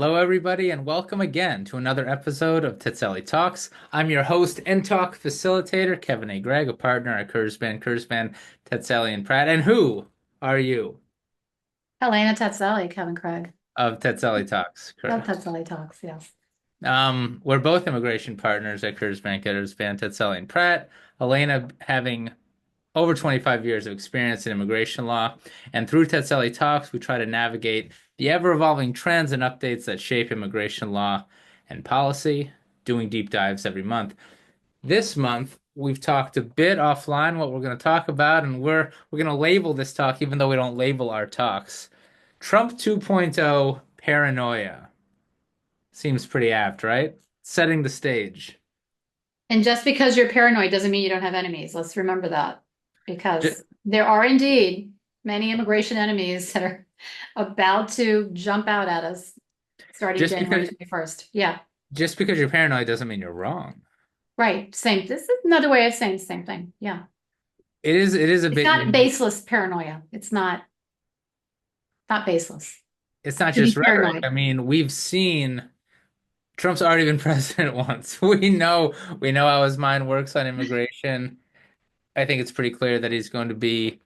Hello, everybody, and welcome again to another episode of Tetzeli Talks. I'm your host and talk facilitator, Kevin A. Gregg, a partner at Kurzban, Tetzeli, and Pratt. And who are you Helena Tetzeli, Kevin Craig. of Tetzeli Talks? Love Tetzeli talks, yes. We're both immigration partners at Kurzban, Tetzeli, and Pratt. Helena having over 25 years of experience in immigration law, and through Tetzeli Talks, we try to navigate the ever-evolving trends and updates that shape immigration law and policy, doing deep dives every month. This month, we've talked a bit offline what we're going to talk about, and we're going to label this talk, even though we don't label our talks. Trump 2.0 paranoia. Seems pretty apt, right? Setting the stage. And just because you're paranoid doesn't mean you don't have enemies. Let's remember that. Just, Because there are indeed many immigration enemies that are about to jump out at us starting just January because 21st. Yeah, just because you're paranoid doesn't mean you're wrong. right. Same. This is another way of saying the same thing. Yeah. It is a It's bit not unique. baseless paranoia. It's not baseless. It's not To just be rhetoric. I paranoid. mean, we've seen Trump's already been president once. We know how his mind works on immigration. I think it's pretty clear that he's going to be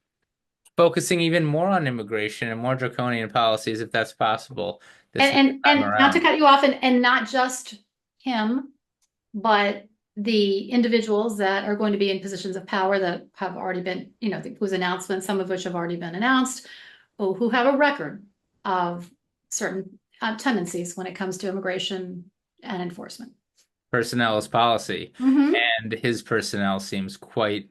focusing even more on immigration and more draconian policies if that's possible this next time And not to around. cut you off, and not just him, but the individuals that are going to be in positions of power that have already been, whose announcements, some of which have already been announced, who have a record of certain tendencies when it comes to immigration and enforcement. Personnel is policy, Mm-hmm. and his personnel seems quite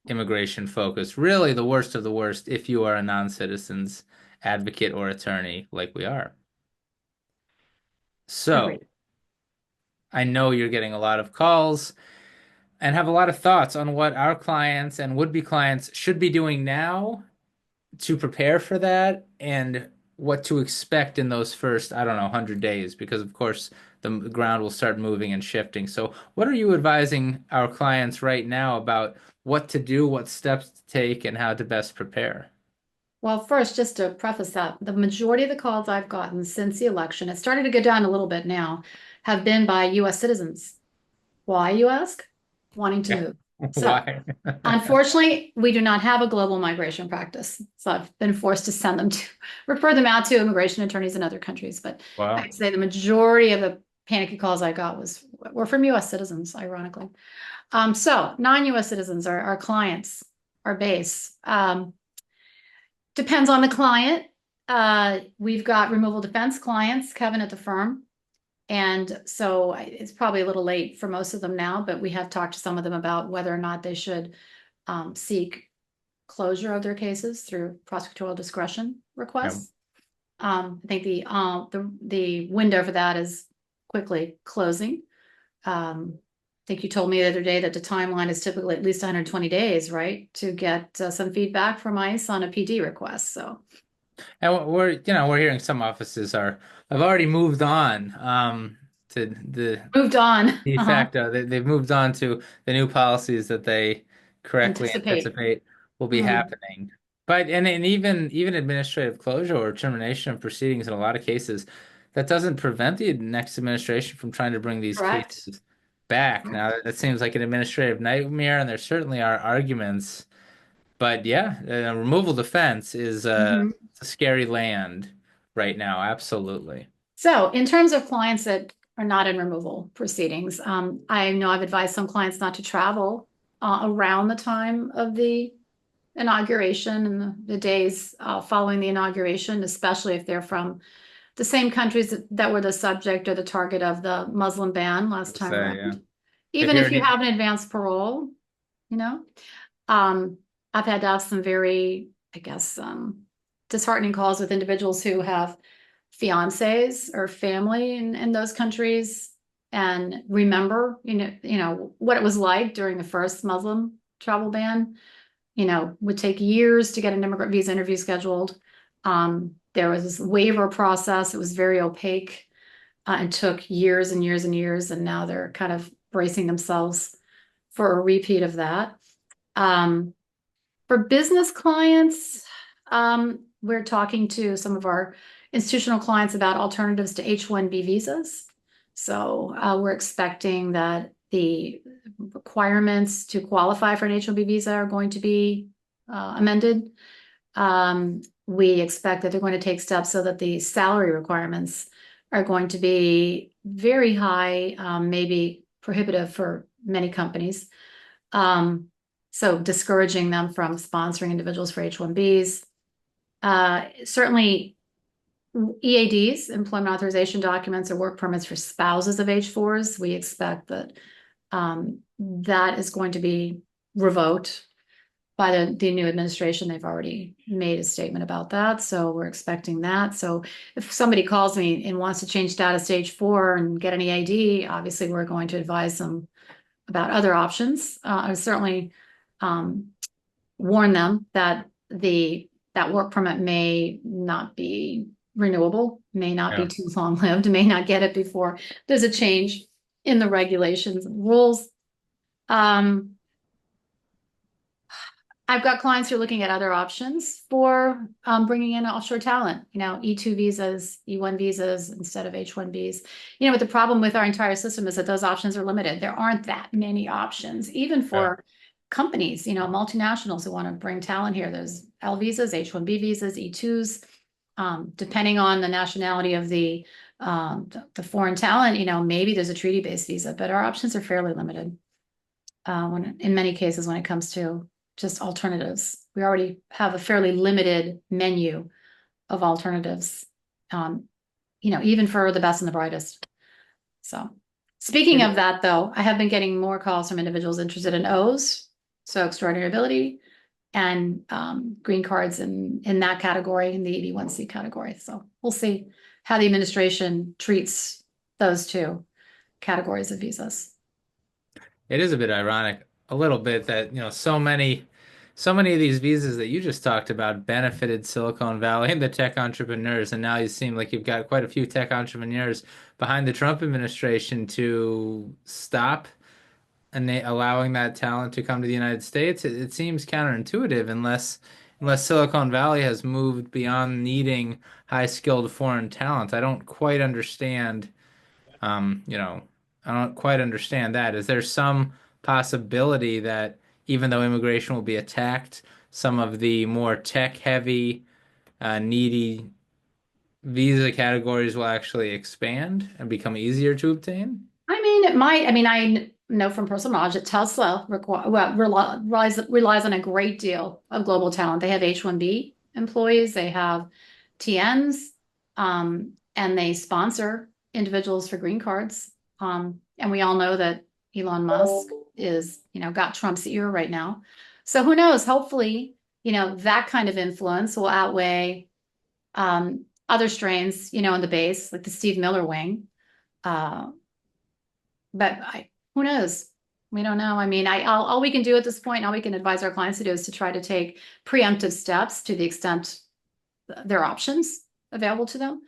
immigration focused. Really, the worst of the worst if you are a non-citizen's advocate or attorney like we are. So, Agreed. I know you're getting a lot of calls and have a lot of thoughts on what our clients and would-be clients should be doing now to prepare for that and what to expect in those first, I don't know, 100 days, because of course the ground will start moving and shifting. So, what are you advising our clients right now about what to do, what steps to take, and how to best prepare? Well, first, just to preface that, the majority of the calls I've gotten since the election, it started to go down a little bit now, have been by US citizens. Why, you ask? Wanting to Yeah. move. So Why? unfortunately, we do not have a global migration practice. So I've been forced to refer them out to immigration attorneys in other countries. But Well, I'd say the majority of the panicky calls I got were from US citizens, ironically. So non-US citizens are our clients, our base. Depends on the client. We've got removal defense clients, Kevin at the firm. And so it's probably a little late for most of them now, but we have talked to some of them about whether or not they should seek closure of their cases through prosecutorial discretion yeah. requests. I think the window for that is quickly closing. I think you told me the other day that the timeline is typically at least 120 days, right, to get some feedback from ICE on a PD request. So And we're hearing some offices are have already moved on to the moved on. de facto. They've moved on to the new policies that they correctly Anticipate. anticipate will be Hmm. happening. But and even administrative closure or termination of proceedings in a lot of cases, that doesn't prevent the next administration from trying to bring these Correct. cases back. Now, that seems like an administrative nightmare, and there certainly are arguments. But yeah, removal defense is Mhm. it's a scary land right now. Absolutely. So in terms of clients that are not in removal proceedings, I know I've advised some clients not to travel around the time of the inauguration and the days following the inauguration, especially if they're from the same countries that were the subject or the target of the Muslim ban last time Say, yeah. around. If Even you're if you an, have an advanced parole, you know, um, I've had to have some very, I guess, disheartening calls with individuals who have fiancés or family in those countries and remember, what it was like during the first Muslim travel ban. Would take years to get an immigrant visa interview scheduled. There was this waiver process. It was very opaque, and took years and years and years. And now they're kind of bracing themselves for a repeat of that. Um, for business clients, we're talking to some of our institutional clients about alternatives to H-1B visas. So we're expecting that the requirements to qualify for an H-1B visa are going to be amended. We expect that they're going to take steps so that the salary requirements are going to be very high, maybe prohibitive for many companies. So discouraging them from sponsoring individuals for H-1Bs. Certainly EADs, employment authorization documents, or work permits for spouses of H-4s. We expect that that is going to be revoked by the new administration. They've already made a statement about that. So we're expecting that. So if somebody calls me and wants to change status to H-4 and get an EAD, obviously we're going to advise them about other options. I certainly warn them that that work permit may not be renewable, may not be Yeah. too long-lived, may not get it before there's a change in the regulations and rules. I've got clients who are looking at other options for bringing in offshore talent, E2 visas, E1 visas instead of H1Bs. But the problem with our entire system is that those options are limited. There aren't that many options, even Yeah. for companies, multinationals who want to bring talent here. There's L visas, H1B visas, E2s, depending on the nationality of the foreign talent, maybe there's a treaty-based visa, but our options are fairly limited in many cases when it comes to just alternatives. We already have a fairly limited menu of alternatives, even for the best and the brightest. So speaking of It, that, though, I have been getting more calls from individuals interested in O's, so extraordinary ability, and green cards in that category, in the 81C category. So we'll see how the administration treats those two categories of visas. it is a bit ironic, a little bit that, so many of these visas that you just talked about benefited Silicon Valley and the tech entrepreneurs, and now you seem like you've got quite a few tech entrepreneurs behind the Trump administration to stop and allowing that talent to come to the United States. It seems counterintuitive unless Silicon Valley has moved beyond needing high-skilled foreign talent. Um, you know, I don't quite understand that. Is there some possibility that even though immigration will be attacked, some of the more tech-heavy, needy visa categories will actually expand and become easier to obtain? I mean, it might. I mean, I know from personal knowledge that Tesla relies on a great deal of global talent. They have H-1B employees, they have TNs, and they sponsor individuals for green cards. And we all know that Elon Musk is, got Trump's ear right now. So who knows? Hopefully, that kind of influence will outweigh other strains, in the base, like the Steve Miller wing. Uh, but who knows? We don't know. I mean, all we can do at this point, all we can advise our clients to do is to try to take preemptive steps to the extent there are options available to them.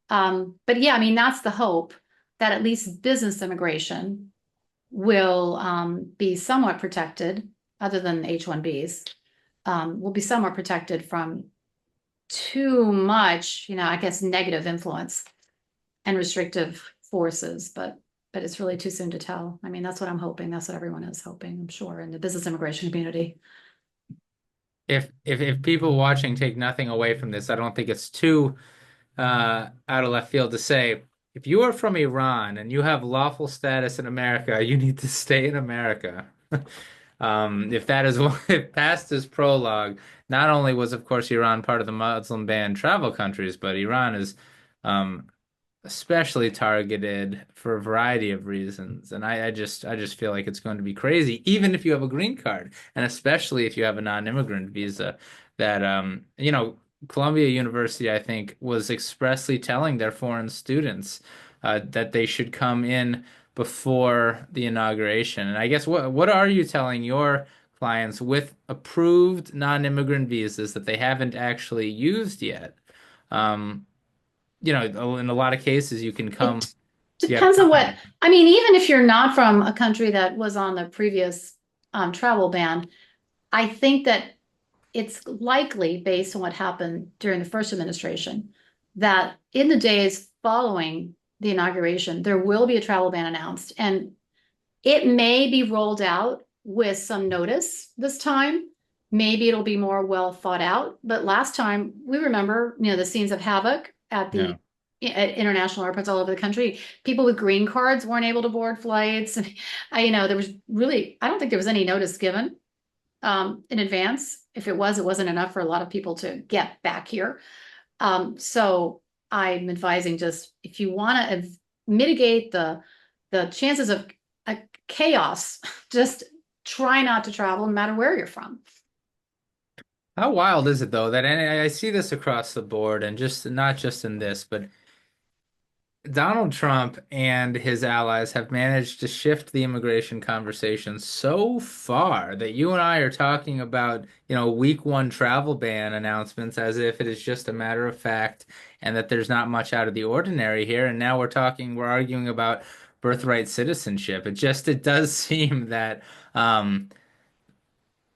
But yeah, I mean, that's the hope that at least business immigration will be somewhat protected, other than H-1Bs, will be somewhat protected from too much, I guess, negative influence and restrictive forces, but it's really too soon to tell. I mean, that's what I'm hoping. That's what everyone is hoping, I'm sure, in the business immigration community. If people watching take nothing away from this, I don't think it's too out of left field to say if you are from Iran and you have lawful status in America, you need to stay in America. If that is what if past this prologue, not only was of course Iran part of the Muslim banned travel countries, but Iran is um, especially targeted for a variety of reasons. And I just feel like it's going to be crazy, even if you have a green card, and especially if you have a non-immigrant visa, that Columbia University, I think, was expressly telling their foreign students that they should come in before the inauguration. And I guess what are you telling your clients with approved non-immigrant visas that they haven't actually used yet? Um, in a lot of cases, you can come, It you have depends on what, time. I mean, even if you're not from a country that was on the previous travel ban, I think that it's likely based on what happened during the first administration that in the days following the inauguration, there will be a travel ban announced, and it may be rolled out with some notice this time. Maybe it'll be more well thought out. But last time, we remember, the scenes of havoc at Yeah. the at international airports all over the country. People with green cards weren't able to board flights. There was really, I don't think there was any notice given in advance. If it was, it wasn't enough for a lot of people to get back here. So I'm advising, just if you want to mitigate the chances of a chaos, just try not to travel no matter where you're from. How wild is it though that, and I see this across the board, and just not just in this, but Donald Trump and his allies have managed to shift the immigration conversation so far that you and I are talking about, week one travel ban announcements as if it is just a matter of fact and that there's not much out of the ordinary here. And now we're arguing about birthright citizenship. It does seem that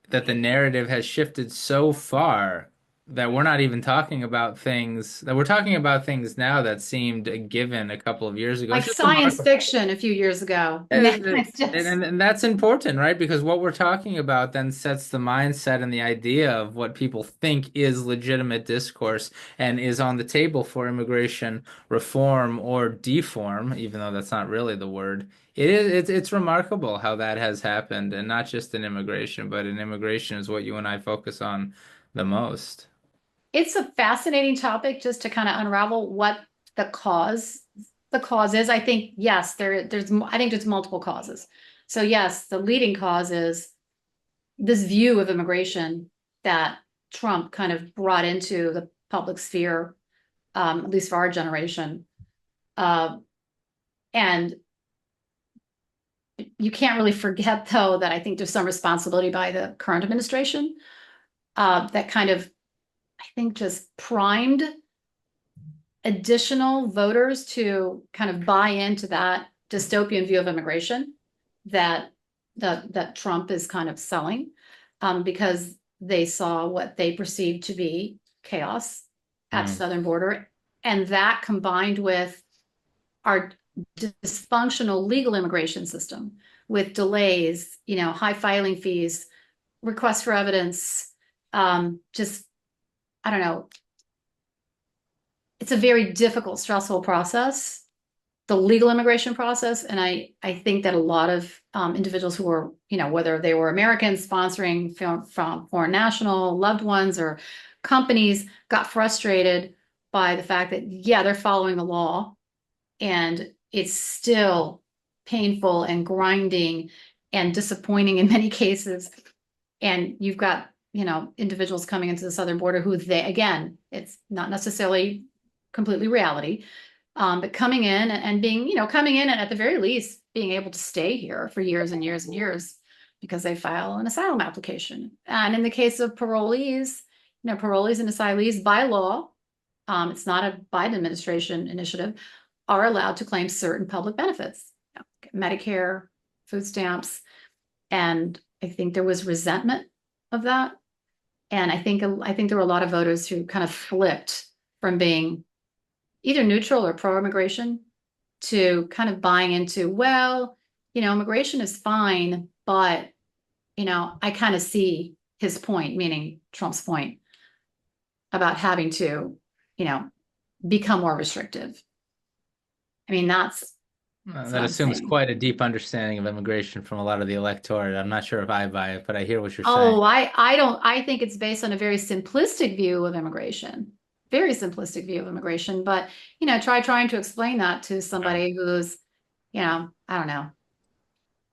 the narrative has shifted so far that we're not even talking about things that we're talking about things now that seemed a given a couple of years ago. Like It's just science remarkable. fiction a few years ago. Now And, it's just and that's important, right? Because what we're talking about then sets the mindset and the idea of what people think is legitimate discourse and is on the table for immigration reform or deform, even though that's not really the word. It's remarkable how that has happened, and not just in immigration, but in immigration is what you and I focus on the most. it's a fascinating topic just to kind of unravel what the cause the cause is. I think yes, I think there's multiple causes. So yes, the leading cause is this view of immigration that Trump kind of brought into the public sphere, at least for our generation. Uh, and you can't really forget, though, that I think there's some responsibility by the current administration that kind of, I think, just primed additional voters to kind of buy into that dystopian view of immigration that that Trump is kind of selling, because they saw what they perceived to be chaos at the Mm, southern border, and that combined with our dysfunctional legal immigration system with delays, high filing fees, requests for evidence, just I don't know. It's a very difficult, stressful process, the legal immigration process. And I think that a lot of individuals who were, whether they were Americans sponsoring from foreign national loved ones or companies, got frustrated by the fact that, yeah, they're following the law and it's still painful and grinding and disappointing in many cases. And you've got, individuals coming into the southern border who again, it's not necessarily completely reality, but coming in and being, coming in and at the very least being able to stay here for years and years and years because they file an asylum application. And in the case of parolees, parolees and asylees by law, it's not a Biden administration initiative, are allowed to claim certain public benefits, Medicare, food stamps. And I think there was resentment of that. And I think there were a lot of voters who kind of flipped from being either neutral or pro-immigration to kind of buying into, well, immigration is fine, but I kind of see his point, meaning Trump's point about having to, you know, become more restrictive. I mean, that's what that I'm assumes saying. quite a deep understanding of immigration from a lot of the electorate. I'm not sure if I buy it, but I hear what you're saying. Oh, I don't I think it's based on a very simplistic view of immigration. Very simplistic view of immigration. But, try trying to explain that to Yeah. somebody who's, I don't know,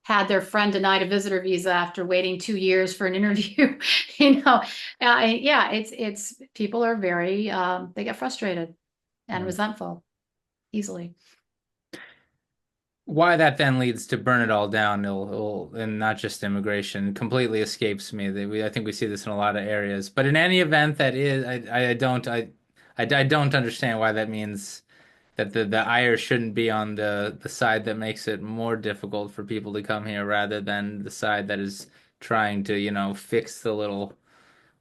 had their friend denied a visitor visa after waiting 2 years for an interview. Yeah, it's people are very they get frustrated and Mm. resentful easily. Why that then leads to burn it all down, and not just immigration, completely escapes me. I think we see this in a lot of areas. But in any event, that is, I don't understand why that means that the ire shouldn't be on the side that makes it more difficult for people to come here rather than the side that is trying to, fix the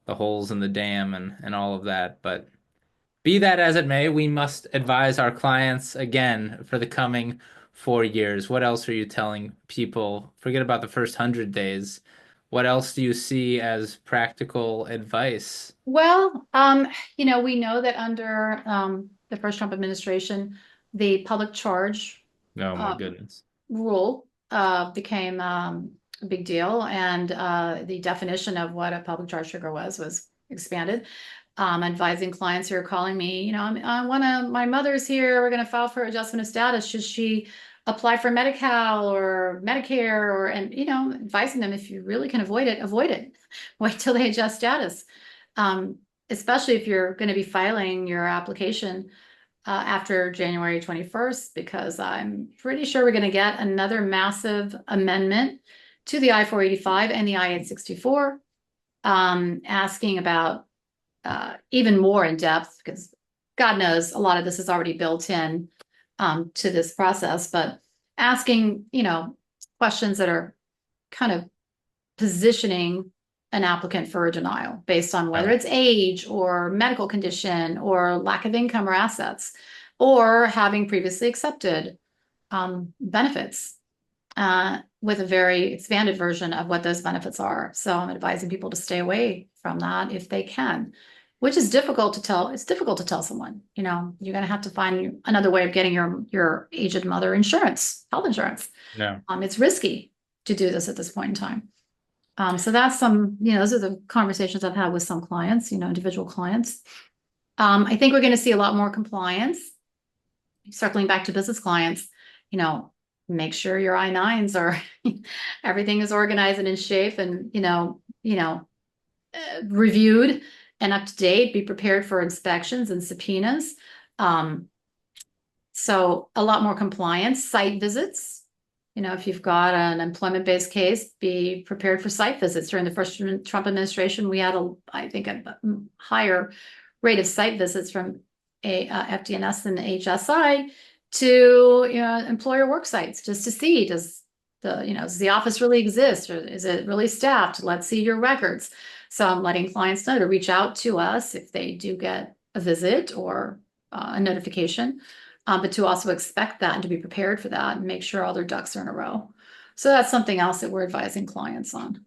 holes in the dam and all of that. But Be that as it may, we must advise our clients again for the coming 4 years. What else are you telling people? Forget about the first 100 days. What else do you see as practical advice? Well, we know that under the first Trump administration, the public charge Oh my uh, goodness. rule became a big deal, and the definition of what a public charge trigger was expanded. Advising clients who are calling me, I want to, my mother's here, we're going to file for adjustment of status. Should she apply for Medi-Cal or Medicare and, advising them if you really can avoid it, avoid it. Wait till they adjust status. Um, Especially if you're going to be filing your application after January 21st, because I'm pretty sure we're going to get another massive amendment to the I-485 and the I-864, asking about even more in depth, because God knows a lot of this is already built in to this process, but asking, questions that are kind of positioning an applicant for a denial based on whether Oh, it's age or medical condition or lack of income or assets, or having previously accepted benefits with a very expanded version of what those benefits are. So I'm advising people to stay away from that if they can, which is difficult to tell. It's difficult to tell someone, you're going to have to find another way of getting your aged mother insurance, health insurance. no. It's risky to do this at this point in time. So that's those are the conversations I've had with some clients, individual clients. I think we're going to see a lot more compliance. Circling back to business clients, you know, make sure your I-9s are everything is organized and in shape and, reviewed and up to date, be prepared for inspections and subpoenas. Um, so a lot more compliance, site visits. If you've got an employment-based case, be prepared for site visits. During the first Trump administration, we had I think, a higher rate of site visits from FDNS and HSI to employer work sites, just to see, does the office really exist, or is it really staffed? Let's see your records. So I'm letting clients know to reach out to us if they do get a visit or a notification, but to also expect that and to be prepared for that and make sure all their ducks are in a row. So that's something else that we're advising clients on.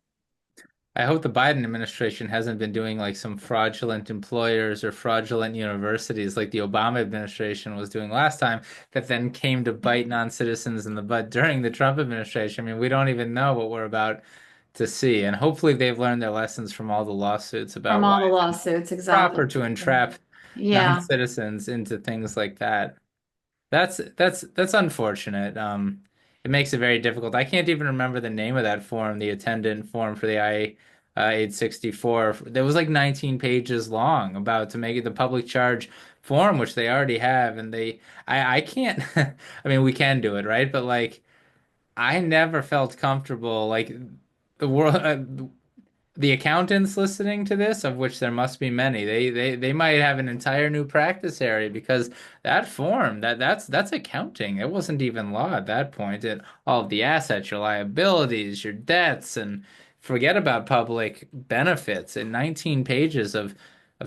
I hope the Biden administration hasn't been doing like some fraudulent employers or fraudulent universities like the Obama administration was doing last time, that then came to bite non-citizens in the butt during the Trump administration. I mean, we don't even know what we're about to see. And hopefully they've learned their lessons from all the lawsuits From about why all the it's lawsuits, exactly. improper to entrap Yeah. non-citizens into things like that. That's unfortunate. It makes it very difficult. I can't even remember the name of that form, the attendant form for the I-864. That was like 19 pages long about to make it the public charge form, which they already have, and I can't. I mean, we can do it, right? But like, I never felt comfortable like the world. The accountants listening to this, of which there must be many, they might have an entire new practice area, because that form, that's accounting. It wasn't even law at that point. All of the assets, your liabilities, your debts, and forget about public benefits. And 19 pages of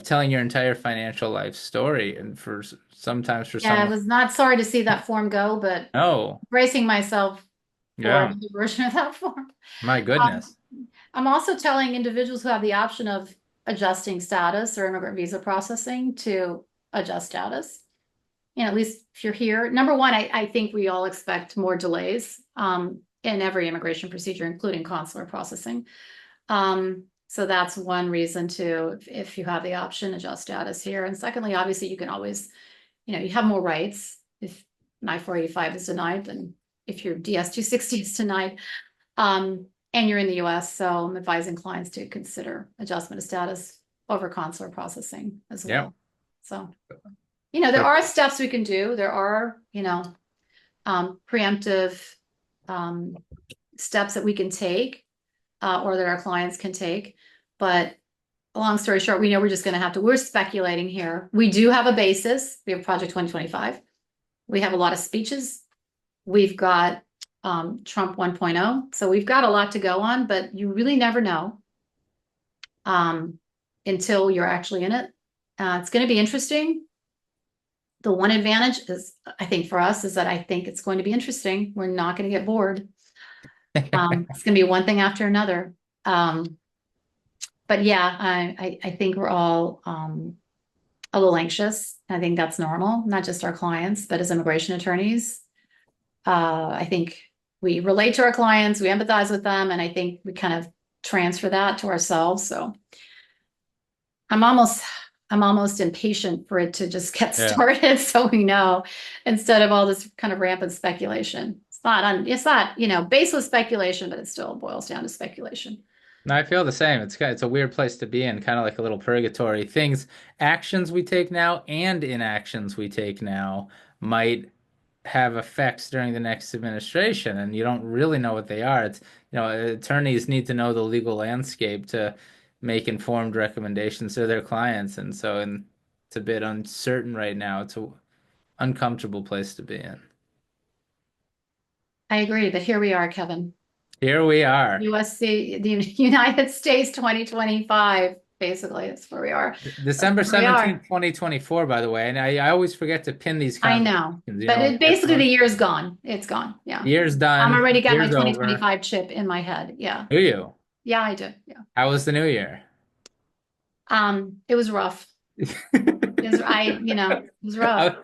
telling your entire financial life story, and sometimes for Yeah, I someone, was not sorry to see that form go, but no, bracing myself for yeah, another version of that form. my Um, goodness, I'm also telling individuals who have the option of adjusting status or immigrant visa processing to adjust status. At least if you're here. Number one, I think we all expect more delays in every immigration procedure, including consular processing. So that's one reason to, if you have the option, adjust status here. And secondly, obviously, you can always, you have more rights if an I-485 is denied than if your DS-260 is denied. And you're in the US, so I'm advising clients to consider adjustment of status over consular processing as yeah. well. So, there So are steps we can do. There are, preemptive steps that we can take or that our clients can take. But long story short, we know we're just going to have to, we're speculating here. We do have a basis. We have Project 2025. We have a lot of speeches. We've got Trump 1.0. So we've got a lot to go on, but you really never know until you're actually in it. It's going to be interesting. The one advantage is, I think for us, is that I think it's going to be interesting. We're not going to get bored. It's going to be one thing after another. Um, but yeah, I think we're all a little anxious. I think that's normal, not just our clients, but as immigration attorneys. I think we relate to our clients, we empathize with them, and I think we kind of transfer that to ourselves. So I'm almost I'm almost impatient for it to just get Yeah. started so we know, instead of all this kind of rampant speculation. It's not, baseless speculation, but it still boils down to speculation. No, I feel the same. It's a weird place to be in, kind of like a little purgatory. Actions we take now and inactions we take now might have effects during the next administration, and you don't really know what they are. Attorneys need to know the legal landscape to make informed recommendations to their clients, and it's a bit uncertain right now. It's a uncomfortable place to be in. I agree, but here we are, Kevin. Here we are. USC, the United States 2025, basically, that's where we are. That's December where we are. 17th, 2024, by the way. And I always forget to pin these I know, conversations, but when it we get basically the close. year's gone. It's gone. Yeah. Year's I'm done, already got my year's over. 2025 chip in my head. Yeah. New you. Yeah, I do. Yeah. How was the new year? It was rough. It was rough. How-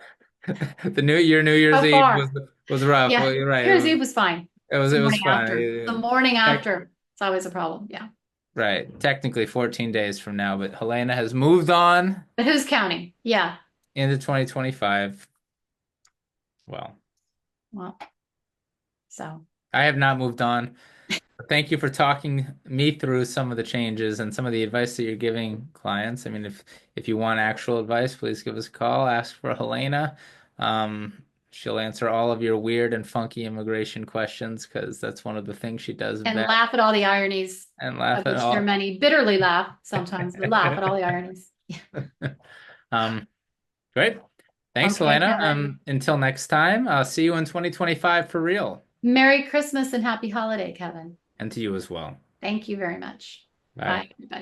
The New Year's So Eve far. was rough. Yeah. Well, you're right. New Year's Eve was fine. It The was morning fun. after. The morning Tec- after. It's always a problem. Yeah. right. Technically 14 days from now, but Helena has moved on But who's counting? Yeah. into 2025. Well, Well, so I have not moved on. Thank you for talking me through some of the changes and some of the advice that you're giving clients. I mean, if you want actual advice, please give us a call. Ask for Helena. She'll answer all of your weird and funky immigration questions because that's one of the things she does and best. laugh at all the ironies, And laugh of at which there are all. many. Bitterly laugh sometimes, but laugh at all the ironies. Um, great. Thanks, Okay, Helena. Kevin. Until next time, I'll see you in 2025 for real. Merry Christmas and happy holiday, Kevin. And to you as well. Thank you very much. Bye. Bye.